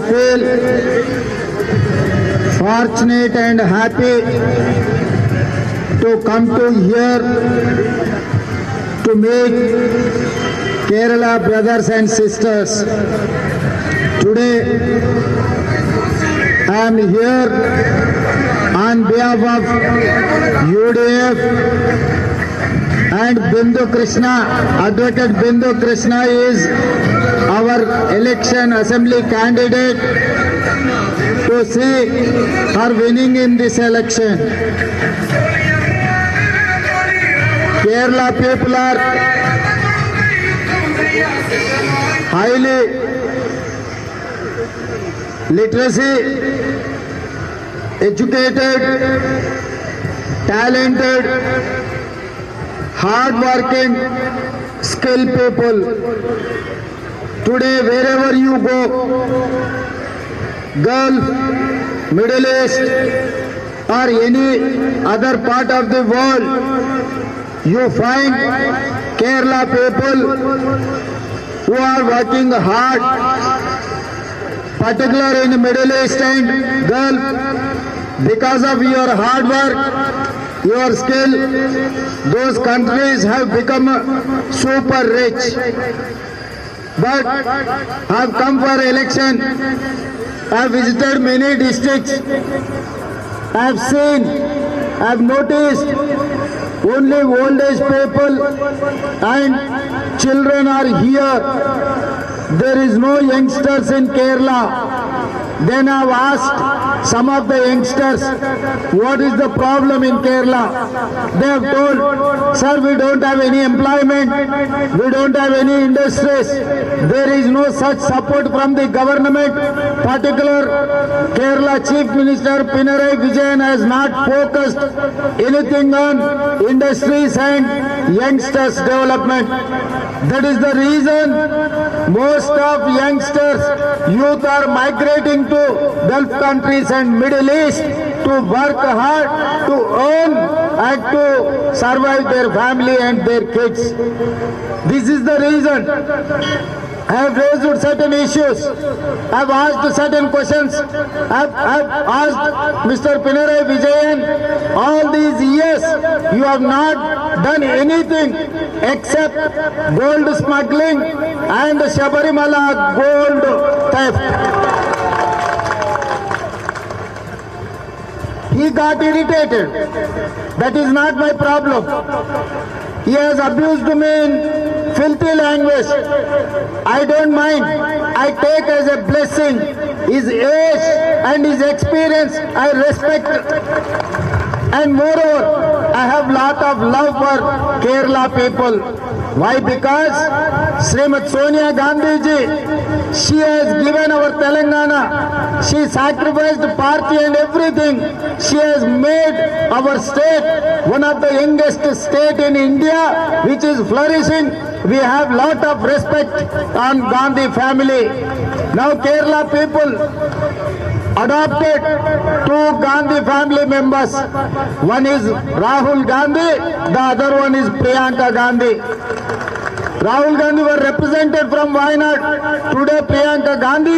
feel fortunate and happy to come to here to meet Kerala brothers and sisters. Today I am here on behalf of UDF and Bindu Krishna. Advocate Bindu Krishna is our election assembly candidate to see her winning in this election. Kerala people are highly literacy, educated, talented, hard-working, skilled people. Today, wherever you go, Gulf, Middle East, or any other part of the world, you find Kerala people who are working hard, particularly in the Middle East and Gulf. Because of your hard work, your skill, those countries have become super rich. But I have come for election. I have visited many districts. I have seen, I have noticed only old age people and children are here. There is no youngsters in Kerala. Then I have asked some of the youngsters, what is the problem in Kerala? They have told, sir, we don't have any employment, we don't have any industries, there is no such support from the government. Particular Kerala Chief Minister Pinarayi Vijayan has not focused anything on industries and youngsters development. That is the reason most of youngsters, youth are migrating to Gulf countries and Middle East to work hard, to earn and to survive their family and their kids. This is the reason. I have raised certain issues. I have asked certain questions. I have asked Mr. Pinarayi Vijayan, all these years you have not done anything except gold smuggling and Sabarimala gold theft. He got irritated. That is not my problem. He has abused me in filthy language. I don't mind. I take as a blessing his age and his experience. I respect. And moreover, I have lot of love for Kerala people. Why? Because Srimati Sonia Gandhi ji, she has given our Telangana, she sacrificed party and everything. She has made our state one of the youngest state in India, which is flourishing. We have lot of respect on Gandhi family. Now Kerala people adopted two Gandhi family members. One is Rahul Gandhi, the other one is Priyanka Gandhi. Rahul Gandhi was represented from Wayanad. Today Priyanka Gandhi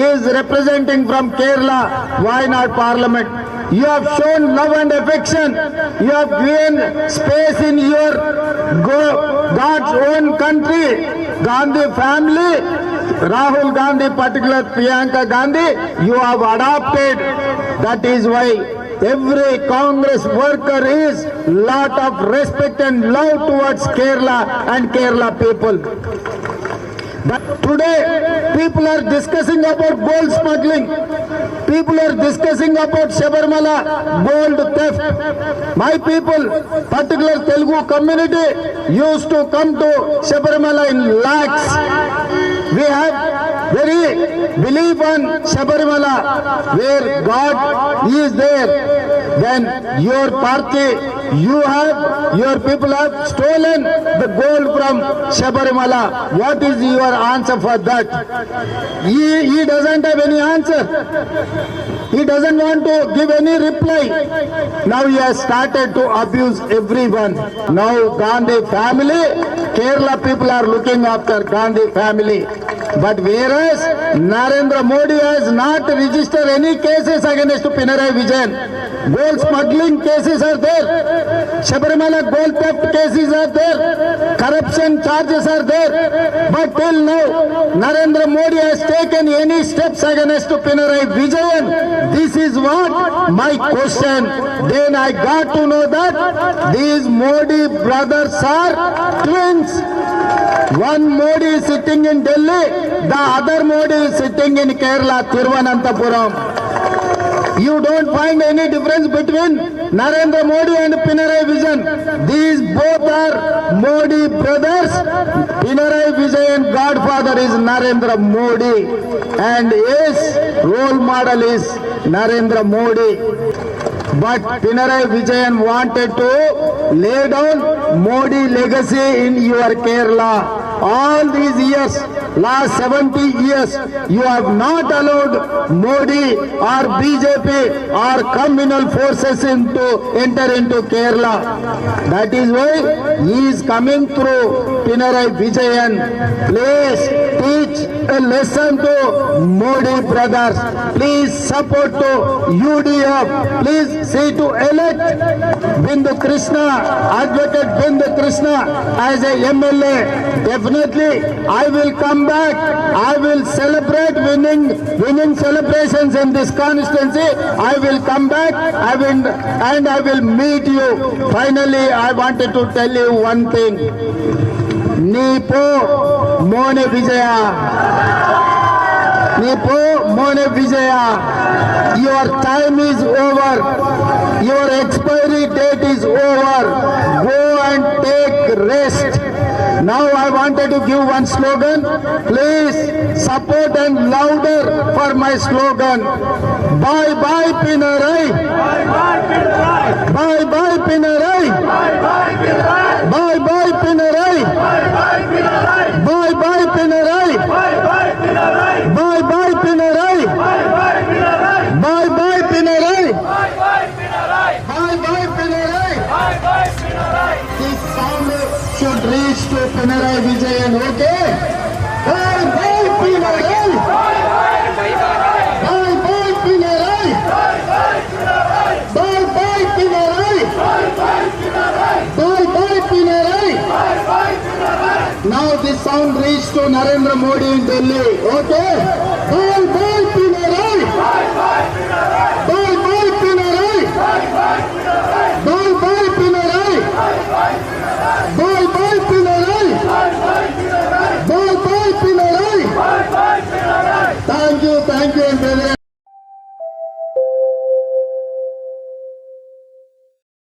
is representing from Kerala, Wayanad Parliament. You have shown love and affection. You have given space in your God's own country. Gandhi family, Rahul Gandhi, particular Priyanka Gandhi, you have adopted. That is why every Congress worker is lot of respect and love towards Kerala and Kerala people. Today, people are discussing about gold smuggling. People are discussing about Sabarimala gold theft. My people, particular Telugu community, used to come to Sabarimala in lakhs. We have very belief on Sabarimala, where God is there. Then your party, your people have stolen the gold from Sabarimala. What is your answer for that? He doesn't have any answer. He doesn't want to give any reply. Now he has started to abuse everyone. Now Gandhi family, Kerala people are looking after Gandhi family. But whereas Narendra Modi has not registered any cases against Pinarayi Vijayan. Gold smuggling cases are there. Sabarimala gold theft cases are there. Corruption charges are there. But till now, Narendra Modi has taken any steps against Pinarayi Vijayan. This is what my question. Then I got to know that these Modi brothers are twins. One Modi is sitting in Delhi, the other Modi is sitting in Kerala, Thiruvananthapuram. You don't find any difference between Narendra Modi and Pinarayi Vijayan. These both are Modi brothers. Pinarayi Vijayan godfather is Narendra Modi and his role model is Narendra Modi. But Pinarayi Vijayan wanted to lay down Modi legacy in your Kerala. All these years, last 70 years, you have not allowed Modi or BJP or communal forces to enter into Kerala. That is why he is coming through Pinarayi Vijayan. Please teach a lesson to Modi brothers. Please support to UDF. Please see to elect Bindu Krishna, Advocate Bindu Krishna as a MLA. Definitely, I will come back. I will celebrate winning celebrations in this constituency. I will come back. I will meet you. Finally, I wanted to tell you one thing. Nipo Mone Vijaya. Nipo Mone Vijaya. Your time is over. Your expiry date is over. Go and take rest. Now I wanted to give one slogan. Please support and louder for my slogan. Bye bye Pinarayi. Bye bye Pinarayi. Bye bye Pinarayi. Bye bye Pinarayi. Bye bye Pinarayi. Bye bye Pinarayi. Bye bye Pinarayi. This sound should reach to Pinarayi Vijayan, okay? Bye bye Pinarayi. Bye bye Pinarayi. Bye bye Pinarayi. Bye bye Pinarayi. Now this sound reached to Narendra Modi in Delhi, okay? Bye bye Pinarayi. Bye bye Pinarayi. Bye bye Pinarayi. Bye bye Pinarayi. Bye bye Pinarayi. Thank you, and very